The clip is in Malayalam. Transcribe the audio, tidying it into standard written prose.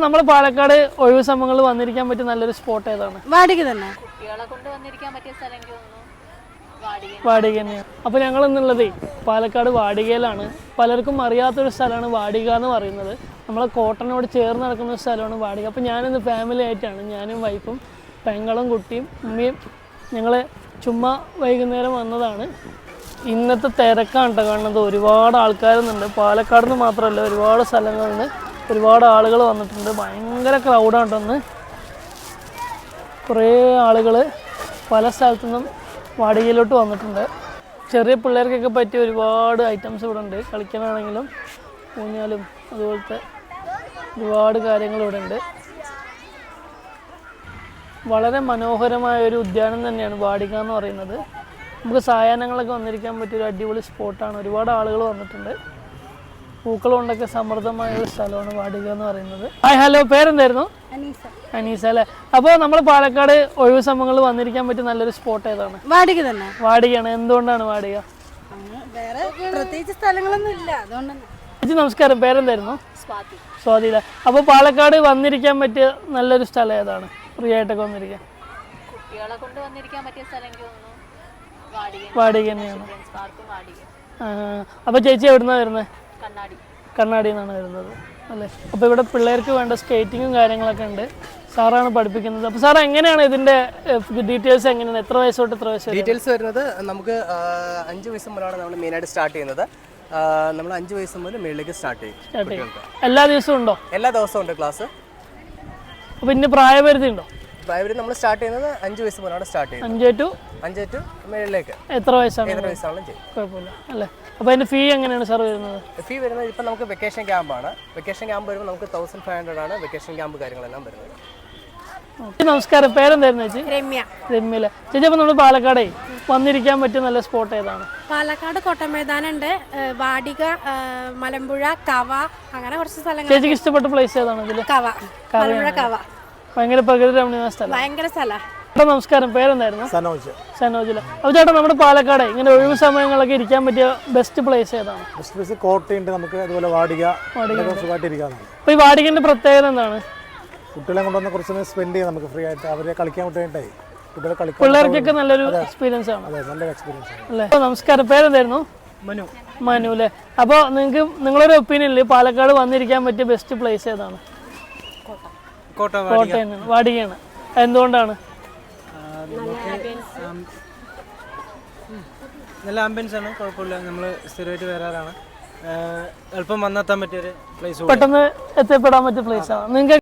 നമ്മൾ പാലക്കാട് ഒഴിവ് സമയങ്ങളിൽ വന്നിരിക്കാൻ പറ്റിയ നല്ലൊരു സ്പോട്ട് ഏതാണ്? വാടിക തന്നെ. കുട്ടികളെ കൊണ്ട് വന്നിരിക്കാൻ പറ്റിയ സ്ഥലം എനിക്ക് തോന്നുന്നു വാടിക തന്നെയാണ്. അപ്പോൾ ഞങ്ങൾ എന്നുള്ളതേ പാലക്കാട് വാടികയിലാണ്. പലർക്കും അറിയാത്തൊരു സ്ഥലമാണ് വാടിക എന്ന് പറയുന്നത്. നമ്മളെ കോട്ടനോട് ചേർന്ന് നടക്കുന്ന ഒരു സ്ഥലമാണ് വാടിക. അപ്പോൾ ഞാനിന്ന് ഫാമിലി ആയിട്ടാണ്, ഞാനും വൈഫും പെങ്ങളും കുട്ടിയും ഉമ്മയും ഞങ്ങൾ ചുമ്മാ വൈകുന്നേരം വന്നതാണ്. ഇന്നത്തെ തിരക്കാണ് കേട്ടോ കാണുന്നത്. ഒരുപാട് ആൾക്കാരുന്നുണ്ട്. പാലക്കാട് നിന്ന് മാത്രമല്ല, ഒരുപാട് സ്ഥലങ്ങളിൽ നിന്ന് ഒരുപാട് ആളുകൾ വന്നിട്ടുണ്ട്. ഭയങ്കര ക്രൗഡാണ് കേട്ടോ ഇന്ന്. കുറേ ആളുകൾ പല സ്ഥലത്തു നിന്നും വാടികയിലോട്ട് വന്നിട്ടുണ്ട്. ചെറിയ പിള്ളേർക്കൊക്കെ പറ്റിയ ഒരുപാട് ഐറ്റംസ് ഇവിടെ ഉണ്ട്. കളിക്കാനാണെങ്കിലും ഊഞ്ഞാലും അതുപോലത്തെ ഒരുപാട് കാര്യങ്ങൾ ഇവിടെ ഉണ്ട്. വളരെ മനോഹരമായ ഒരു ഉദ്യാനം തന്നെയാണ് വാടിക എന്ന് പറയുന്നത്. നമുക്ക് സായാഹ്നങ്ങളൊക്കെ വന്നിരിക്കാൻ പറ്റിയൊരു അടിപൊളി സ്പോട്ടാണ്. ഒരുപാട് ആളുകൾ വന്നിട്ടുണ്ട്. പൂക്കൾ കൊണ്ടൊക്കെ സമൃദ്ധമായ ഒരു സ്ഥലമാണ് വാടിക എന്ന് പറയുന്നത്. ഹായ്, ഹലോ, പേരെന്തായിരുന്നു? അനീസ അല്ലേ? അപ്പോൾ നമ്മൾ പാലക്കാട് ഒഴിവ് സമയങ്ങളിൽ വന്നിരിക്കാൻ പറ്റിയ നല്ലൊരു സ്പോട്ട് ഏതാണ്? വാടിക തന്നെ. വാടികയാണ്. എന്തുകൊണ്ടാണ് വാടിക? വേറെ പ്രത്യേകിച്ച് സ്ഥലങ്ങളൊന്നും ഇല്ല, അതുകൊണ്ടാണ്. ചേച്ചി നമസ്കാരം, പേരെന്തായിരുന്നു? സ്വാതി. അപ്പോൾ പാലക്കാട് വന്നിരിക്കാൻ പറ്റിയ നല്ലൊരു സ്ഥലം ഏതാണ്? ഫ്രീ ആയിട്ടൊക്കെ വന്നിരിക്കാൻ കുട്ടികളെ കൊണ്ട് വന്നിരിക്കാൻ പറ്റിയ സ്ഥലം എനിക്ക് തോന്നുന്നു വാടിക തന്നെയാണ്. പാർക്കും വാടിക. അപ്പോൾ ചേച്ചി എവിടുന്നാണ് വരുന്നത്? കണ്ണാടി നിന്നാണ് വരുന്നത് അല്ലേ? അപ്പോൾ ഇവിടെ പിള്ളേർക്ക് വേണ്ട സ്കേറ്റിങ്ങും കാര്യങ്ങളൊക്കെ ഉണ്ട്. സാറാണ് പഠിപ്പിക്കുന്നത്. അപ്പോൾ സാർ എങ്ങനെയാണ് ഇതിൻ്റെ ഡീറ്റെയിൽസ് എങ്ങനെയാണ്? എത്ര വയസ്സ് തൊട്ട് എത്ര വയസ്സ്? ഡീറ്റെയിൽസ് വരുന്നത് നമുക്ക് 5 വയസ്സ് മുതലാണ് നമ്മൾ മെയിനായിട്ട് സ്റ്റാർട്ട് ചെയ്യുന്നത്. നമ്മൾ 5 വയസ്സ് മുതൽ മേളിലേക്ക് സ്റ്റാർട്ട് ചെയ്യും. എല്ലാ ദിവസവും ഉണ്ടോ? എല്ലാ ദിവസവും ഉണ്ട് ക്ലാസ്. അപ്പോൾ ഇനി പ്രായപരിധി ഉണ്ടോ? പ്രായപരിധി നമ്മൾ സ്റ്റാർട്ട് ചെയ്യുന്നത് 5 വയസ്സ് മുതലാണ് സ്റ്റാർട്ട് ചെയ്യുന്നത്. 5 ടു മേളിലേക്ക് എത്ര വയസ്സാണ്? ഏതൊരു വയസ്സാണെങ്കിലും ചെയ്യും, കുഴപ്പമില്ല അല്ലേ? അപ്പോൾ അതിൻ്റെ ഫീ എങ്ങനെയാണ് സാർ വരുന്നത്? ഫീ വരുന്നത് ഇപ്പം നമുക്ക് വെക്കേഷൻ ക്യാമ്പാണ്. വെക്കേഷൻ ക്യാമ്പ് വരുമ്പോൾ നമുക്ക് 1500 ആണ് വെക്കേഷൻ ക്യാമ്പ് കാര്യങ്ങളെല്ലാം വരുന്നത്. നമസ്കാരം, പേരെന്തായിരുന്നു ചേച്ചി? രമ്യ. രമ്യല്ലേ ചേച്ചി? അപ്പോൾ നമ്മൾ പാലക്കാടേ വന്നിരിക്കാൻ പറ്റിയ നല്ല സ്പോട്ട് ഏതാണ്? പാലക്കാട് കോട്ടമൈതാനുണ്ട്, വാടിക, മലമ്പുഴ, കവ, അങ്ങനെ കുറച്ച് സ്ഥലങ്ങൾ. ചേച്ചിക്ക് ഇഷ്ടപ്പെട്ട പ്ലേസ് ഏതാണ് ഇതിൽ? കവ, മലമ്പുഴ, കവ. ഭയങ്കര പ്രകൃതി രമണീയമായ സ്ഥലം. ഭയങ്കര സ്ഥലം. നമസ്കാരം, പേരെന്തായിരുന്നു? സനോജ്. അപ്പോൾ ചേട്ടാ, നമ്മുടെ പാലക്കാട് ഇങ്ങനെ ഒഴിവ് സമയങ്ങളൊക്കെ ഇരിക്കാൻ പറ്റിയ ബെസ്റ്റ് പ്ലേസ് ഏതാണ്? ബെസ്റ്റ് പ്ലേസ് കോട്ടയുണ്ട്, നമുക്ക് അതുപോലെ വാടിക. അപ്പോൾ ഈ വാടികൻ്റെ പ്രത്യേകത എന്താണ്? കുട്ടികളെ കൊണ്ടുവന്ന് കുറച്ച് സമയം സ്പെൻഡ് ചെയ്യാം നമുക്ക് ഫ്രീ ആയിട്ട്. അവരെ കളിക്കാൻ വിട്ടേ കുട്ടികളെ കളിക്കാൻ പിള്ളേർക്കൊക്കെ നല്ലൊരു എക്സ്പീരിയൻസ് ആണ്. അതെ, നല്ലൊരു എക്സ്പീരിയൻസ് ആണ് അല്ലേ? നമസ്കാരം, പേരെന്തായിരുന്നു? മനു അല്ലേ? അപ്പോൾ നിങ്ങളൊരു ഒപ്പീനിയനിൽ പാലക്കാട് വന്നിരിക്കാൻ പറ്റിയ ബെസ്റ്റ് പ്ലേസ് ഏതാണ്? കോട്ടയാണ്, വാടികയാണ്. എന്തുകൊണ്ടാണ്? നല്ല ആംബിയൻസ് ആണ്, കുഴപ്പമില്ല. നമ്മൾ സ്ഥിരമായിട്ട് വരാറാണ്. എളുപ്പം വന്നെത്താൻ പറ്റിയൊരു പ്ലേസ്, പെട്ടെന്ന് എത്തിപ്പെടാൻ പറ്റിയ പ്ലേസ് ആണ്. നിങ്ങൾക്ക്